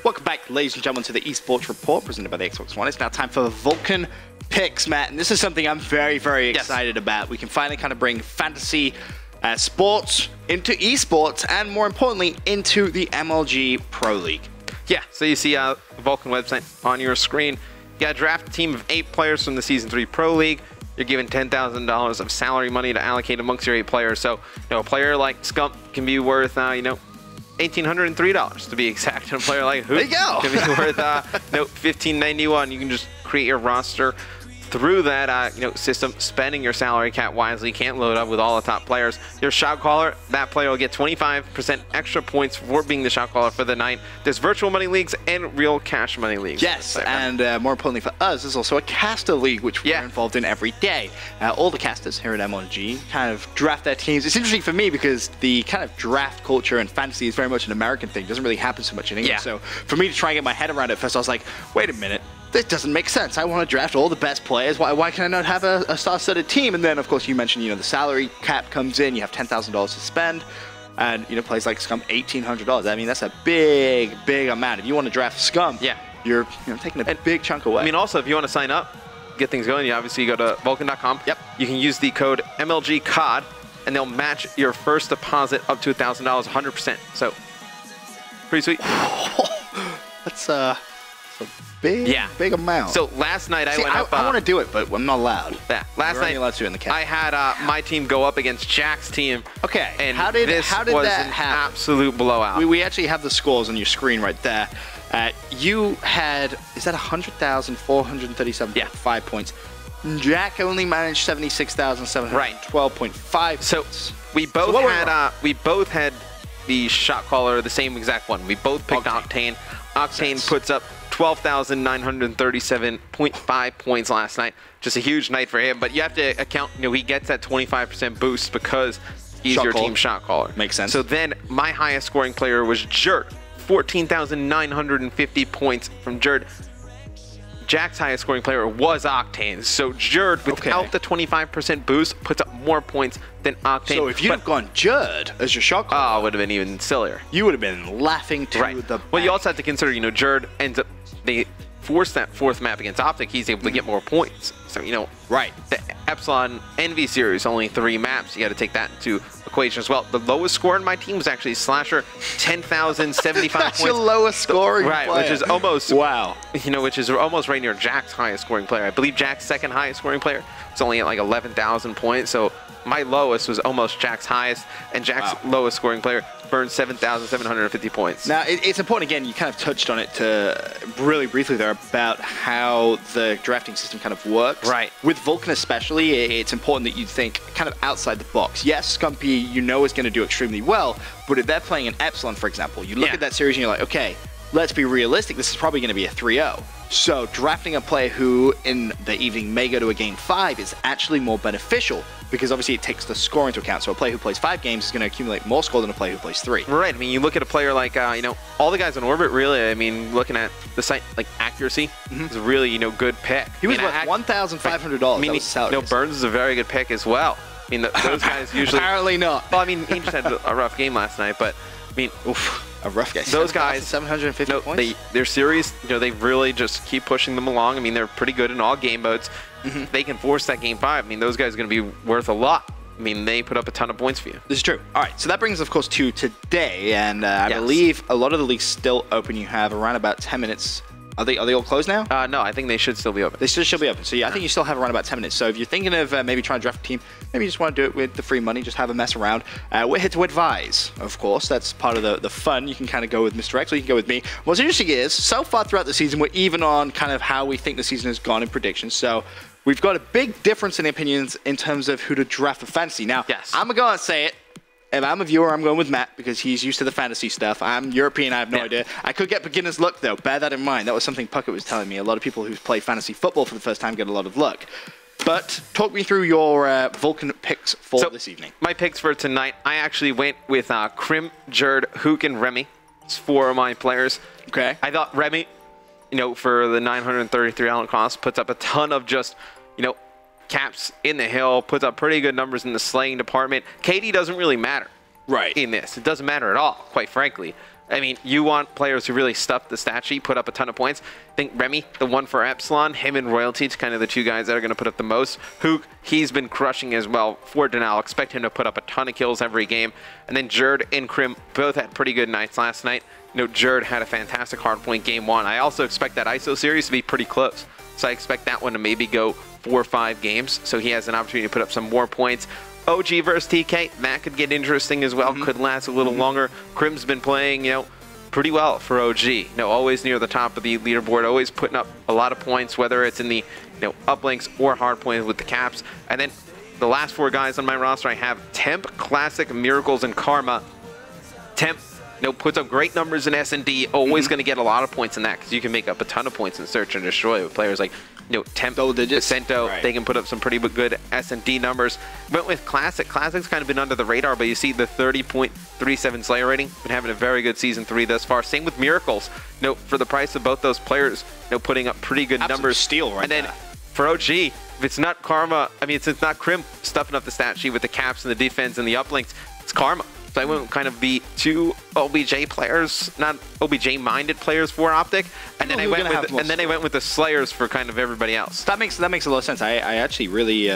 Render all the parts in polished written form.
Welcome back, ladies and gentlemen, to the Esports Report presented by the Xbox One. It's now time for Vulcun picks, Matt, and this is something I'm very, very excited about. We can finally kind of bring fantasy sports into esports, and more importantly, into the MLG Pro League. Yeah, so you see the Vulcun website on your screen. You got to draft a team of 8 players from the Season 3 Pro League. You're given $10,000 of salary money to allocate amongst your 8 players. So, a player like Scump can be worth, $1,803 to be exact. And a player like Hoop can be worth, $1,591. You can just create your roster through that system, spending your salary cap wisely. You can't load up with all the top players. Your shot caller, that player will get 25% extra points for being the shot caller for the night. There's virtual money leagues and real cash money leagues. Yes, and more importantly for us, there's also a caster league, which we're involved in every day. All the casters here at MLG kind of draft their teams. It's interesting for me because the kind of draft culture and fantasy is very much an American thing. It doesn't really happen so much in England. So for me to try and get my head around it first, I was like, wait a minute. This doesn't make sense. I want to draft all the best players. Why can I not have a star-studded team? And then, of course, you mentioned, the salary cap comes in. You have $10,000 to spend. And, players like Scum, $1,800. I mean, that's a big, big amount. If you want to draft Scum, you're taking a big chunk away. I mean, also, if you want to sign up, get things going, you obviously go to Vulcun.com. Yep. You can use the code MLGCOD, and they'll match your first deposit up to $1,000, 100%. So, pretty sweet. That's a big amount. So last night I went up. I want to do it, but I'm not allowed. Yeah, last night allowed to in the cap. I had my team go up against Jack's team. Okay, and how did that happen? Absolute blowout. We actually have the scores on your screen right there. You had, is that 100,437.5 points? Jack only managed 76,712.5. So we both had the shot caller, the same exact one. We both picked Octane. Octane puts up 12,937.5 points last night. Just a huge night for him. But you have to account, he gets that 25% boost because he's your team shot caller. Makes sense. So then my highest scoring player was Jerd. 14,950 points from Jerd. Jack's highest scoring player was Octane. So Jerd, without the 25% boost, puts up more points than Octane. So if you'd have gone Jerd as your shot caller, it would have been even sillier. You would have been laughing to the bank. Well, you also have to consider, Jerd ends up, they force that 4th map against Optic, he's able to get more points. So, the Epsilon Envy series, only 3 maps. You got to take that into equation as well. The lowest score in my team was actually Slasher, 10,075 points. That's your lowest scoring player. Which is almost, which is almost right near Jack's highest scoring player. I believe Jack's second highest scoring player is only at like 11,000 points. So my lowest was almost Jack's highest, and Jack's lowest scoring player burned 7,750 points. Now, it's important, again, you kind of touched on it really briefly there about how the drafting system kind of works. Right. With Vulcun especially, it's important that you think kind of outside the box. Yes, Scumpy, is going to do extremely well, but if they're playing an Epsilon, for example, you look at that series and you're like, okay, let's be realistic, this is probably going to be a 3-0. So drafting a player who in the evening may go to a game 5 is actually more beneficial because obviously it takes the score into account. So a player who plays 5 games is going to accumulate more score than a player who plays 3. Right. I mean, you look at a player like, all the guys on Orbit, really, I mean, looking at the site, like accuracy is a really, good pick. He was worth $1,500. I mean, Burns is a very good pick as well. I mean, those guys usually... Apparently not. Well, I mean, he just had a rough game last night, but, I mean... A rough game. Those guys, 750 points. They're serious. They really just keep pushing them along. I mean, they're pretty good in all game modes. They can force that game 5. I mean, those guys are going to be worth a lot. I mean, they put up a ton of points for you. This is true. All right, so that brings us, of course, to today, and I believe a lot of the leagues still open. You have around about 10 minutes. Are they all closed now? No, I think they should still be open. They still should be open. So yeah, I think you still have around about 10 minutes. So if you're thinking of maybe trying to draft a team, maybe you just want to do it with the free money, just have a mess around. We're here to advise, of course. That's part of the fun. You can kind of go with Mr. X or you can go with me. What's interesting is, so far throughout the season, we're even on kind of how we think the season has gone in predictions. So we've got a big difference in opinions in terms of who to draft for fantasy. Now, I'm going to go and say it. If I'm a viewer, I'm going with Matt because he's used to the fantasy stuff. I'm European, I have no idea. I could get beginner's luck, though. Bear that in mind. That was something Puckett was telling me. A lot of people who play fantasy football for the first time get a lot of luck. But talk me through your Vulcun picks for this evening. My picks for tonight, I actually went with Krim, Jerd, Hook, and Remy. It's 4 of my players. Okay. I thought Remy, for the 933 island cost, puts up a ton of just, caps in the hill, puts up pretty good numbers in the slaying department. KD doesn't really matter. in this. It doesn't matter at all, quite frankly. I mean, you want players who really stuff the stat sheet, put up a ton of points. I think Remy, the one for Epsilon, him and Royalty, it's kind of the two guys that are going to put up the most. Hook, he's been crushing as well for Denal. Expect him to put up a ton of kills every game. And then Jerd and Krim both had pretty good nights last night. You know, Jerd had a fantastic hardpoint game 1. I also expect that ISO series to be pretty close. So I expect that one to maybe go 4 or 5 games. So he has an opportunity to put up some more points. OG versus TK, that could get interesting as well. Could last a little longer. Krim's been playing, you know, pretty well for OG. You know, always near the top of the leaderboard, always putting up a lot of points, whether it's in the, you know, uplinks or hard points with the caps. And then the last 4 guys on my roster, I have Temp, Classic, Miracles, and Karma. Temp, you know, puts up great numbers in S&D, always going to get a lot of points in that because you can make up a ton of points in Search and Destroy with players like, you know, Temp, Vicento, right. They can put up some pretty good S&D numbers. Went with Classic. Classic's kind of been under the radar, but you see the 30.37 Slayer rating. Been having a very good Season 3 thus far. Same with Miracles. You know, for the price of both those players, you know, putting up pretty good numbers. Steal right. And then for OG, if it's not Karma, I mean, it's not Krim stuffing up the stat sheet with the caps and the defense and the uplinks, it's Karma. So I went with kind of the 2 OBJ players, not OBJ-minded players for Optic, and then I went with the Slayers for kind of everybody else. That makes a lot of sense. I actually really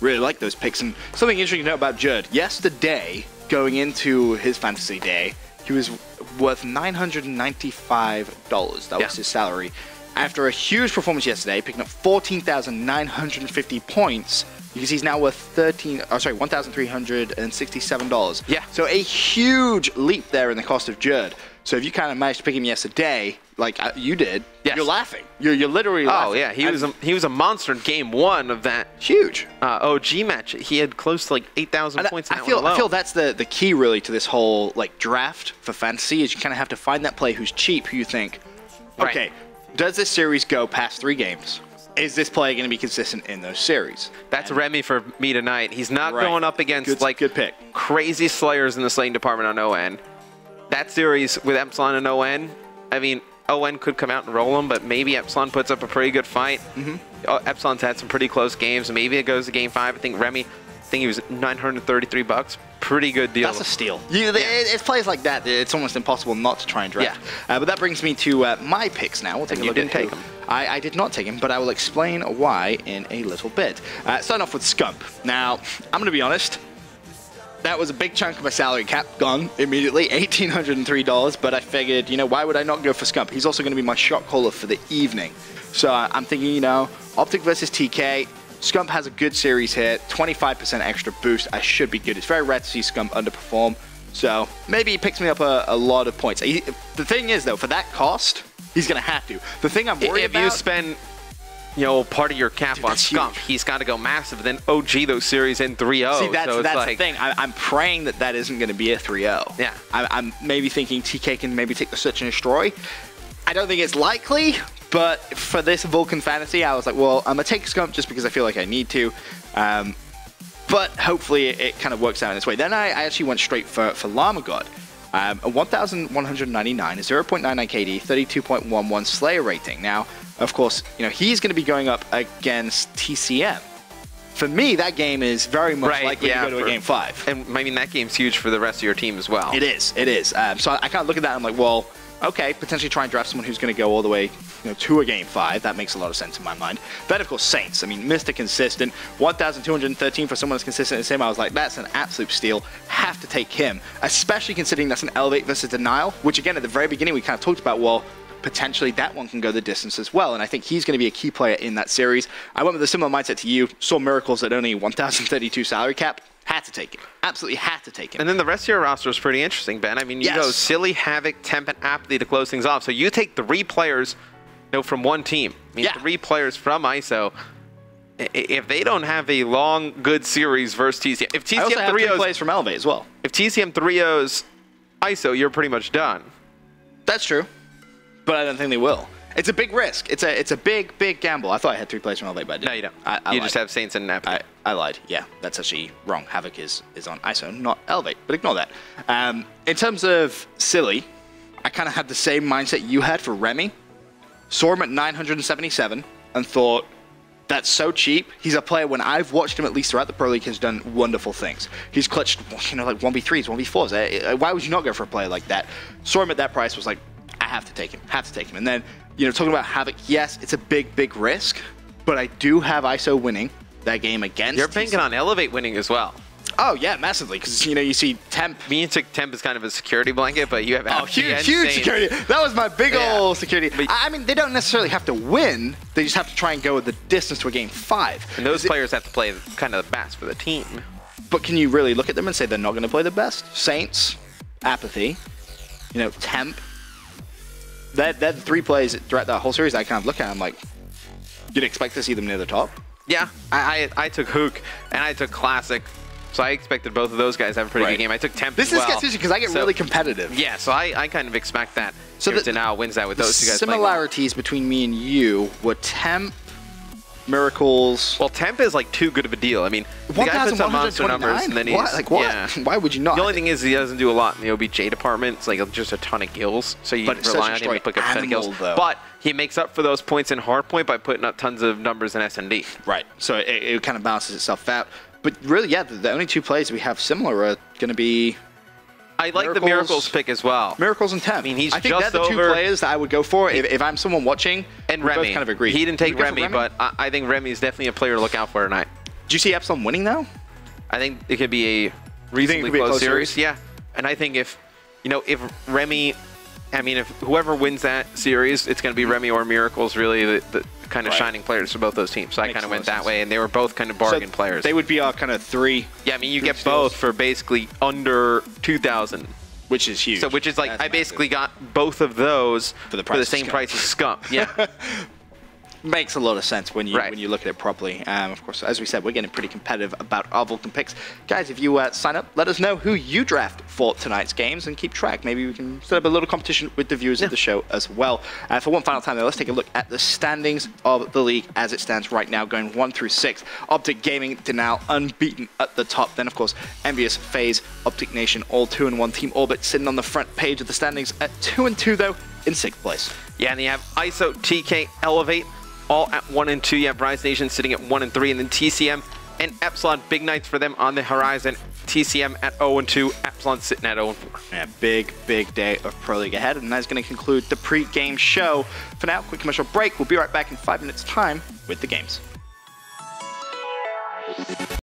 like those picks. And something interesting to know about Jerd. Yesterday, going into his fantasy day, he was worth $995. That was his salary. After a huge performance yesterday, picking up 14,950 points. You can see he's now worth $1,367. Yeah. So a huge leap there in the cost of Jerd. So if you kind of managed to pick him yesterday, like you did, you're laughing. You're literally laughing. Oh yeah, he was a monster in game 1 of that huge OG match. He had close to like 8,000 points. I feel that's the key really to this whole like draft for fantasy is you kind of have to find that player who's cheap, who you think, okay, does this series go past 3 games? Is this player going to be consistent in those series? That's Remy for me tonight. He's not going up against good pick. Crazy Slayers in the slaying department on ON. That series with Epsilon and ON, I mean, ON could come out and roll him, but maybe Epsilon puts up a pretty good fight. Epsilon's had some pretty close games. Maybe it goes to game 5. I think Remy, he was $933. Pretty good deal. That's a steal. It's plays like that. It's almost impossible not to try and draft. But that brings me to my picks now. We'll take a look at take them. I did not take him, but I will explain why in a little bit. Starting off with Scump. Now, I'm going to be honest. That was a big chunk of my salary cap gone immediately, $1,803. But I figured, you know, why would I not go for Scump? He's also going to be my shot caller for the evening. So I'm thinking, you know, Optic versus TK. Scump has a good series here, 25% extra boost. I should be good. It's very rare to see Scump underperform, so maybe he picks me up a lot of points. The thing is, though, for that cost, he's going to have to. The thing I'm worried about... If you spend, you know, part of your cap on Scump, he's got to go massive. Then OG those series in 3-0. See, that's the thing. I'm praying that isn't going to be a 3-0. Yeah. I'm maybe thinking TK can maybe take the Search and Destroy. I don't think it's likely. But for this Vulcun fantasy, I was like, well, I'm going to take Scump just because I feel like I need to. But hopefully it kind of works out in this way. Then I actually went straight for Llama God. A 1,199, a 0.99 KD, 32.11 Slayer rating. Now, of course, you know, he's going to be going up against TCM. For me, that game is very much likely to go to a game 5. And I mean, that game's huge for the rest of your team as well. It is. So I kind of look at that and I'm like, well, okay, potentially try and draft someone who's going to go all the way, you know, to a game 5. That makes a lot of sense in my mind. Then, of course, Saints. I mean, Mr. Consistent, 1,213 for someone that's consistent as him. I was like, that's an absolute steal. Have to take him, especially considering that's an Elevate versus Denial, which, again, at the very beginning, we kind of talked about, well, potentially that one can go the distance as well, and I think he's going to be a key player in that series. I went with a similar mindset to you, saw Miracles at only 1,032 salary cap. Had to take it. Absolutely had to take it. And then the rest of your roster is pretty interesting, Ben. I mean, you go Silly, Havoc, Temp, and Apathy to close things off. So you take 3 players, you know, from one team. I mean, 3 players from ISO. If they don't have a long, good series versus TCM, if TCM I also have 3 players from Elevate as well. If TCM 3-0's ISO, you're pretty much done. That's true, but I don't think they will. It's a big risk. It's a big gamble. I thought I had 3 players from Elevate, but I didn't. No, you don't. You just have Saints and Apathy. I lied. Yeah, that's actually wrong. Havoc is on ISO, not Elevate, but ignore that. In terms of Silly, I kind of had the same mindset you had for Remy. Saw him at 977 and thought, That's so cheap. He's a player, when I've watched him, at least throughout the Pro League, has done wonderful things. He's clutched, you know, like 1v3s, 1v4s. Why would you not go for a player like that? Saw him at that price, was like, I have to take him, And then, you know, talking about Havoc, yes, it's a big, big risk, but I do have ISO winning that game against. You're banking on Elevate winning as well. Oh, yeah, massively, because, you know, you see Temp. Me and Temp is kind of a security blanket, but you have huge security. That was my big old security. But, I mean, they don't necessarily have to win. They just have to try and go the distance to a game 5. And those players have to play kind of the best for the team. But can you really look at them and say they're not going to play the best? Saints, Apathy, you know, Temp. They're the 3 plays throughout that whole series I kind of look at. I'm like, you'd expect to see them near the top? Yeah, I took Hook and I took Classic. So I expected both of those guys to have a pretty good game. I took Temp as well. This gets interesting because I get really competitive. Yeah, so I kind of expect that. So now wins that with those 2 guys. Similarities between me and you were Temp, Miracles. Well, Temp is like too good of a deal. I mean, the guy puts up monster numbers and then he's... Like, what? Yeah. Why would you not? The only thing is he doesn't do a lot in the OBJ department. It's like just a ton of kills. So you rely on him to pick up a ton of kills. But he makes up for those points in hardpoint by putting up tons of numbers in S&D. Right. So it kind of balances itself out. But really, yeah, the only 2 plays we have similar are going to be... I like the Miracles pick as well. Miracles and Temp. I mean, he's I think just they're the 2 over... players that I would go for if I'm someone watching. And we Remy. both kind of agree. He didn't take Remy, but I think Remy is definitely a player to look out for tonight. Do you see Epsilon winning, though? I think it could be a reasonably close series. Yeah. And I think if Remy... I mean, if whoever wins that series, it's going to be Remy or Miracles, really the kind of shining players for both those teams. So I kind of went that way, and they were both kind of bargain players. They would be our kind of 3. Yeah, I mean, you get both for basically under 2,000. Which is huge. So, which is like, I basically got both of those for the same price as Scum. Yeah. Makes a lot of sense when you look at it properly. Of course, as we said, we're getting pretty competitive about our Vulcun picks. Guys, if you sign up, let us know who you draft for tonight's games and keep track. Maybe we can set up a little competition with the viewers of the show as well. For one final time, though, let's take a look at the standings of the league as it stands right now, going 1 through 6. Optic Gaming, Denal, unbeaten at the top. Then, of course, Envious, FaZe, Optic Nation, all 2-1. Team Orbit sitting on the front page of the standings at 2-2, though, in 6th place. Yeah, and you have ISO, TK, Elevate, all at 1 and 2. You have Rise Nation sitting at 1 and 3, and then TCM and Epsilon, big nights for them on the horizon. TCM at 0 and 2, Epsilon sitting at 0 and 4. Yeah, big day of Pro League ahead, and that's going to conclude the pre-game show. For now, quick commercial break. We'll be right back in 5 minutes' time with the games.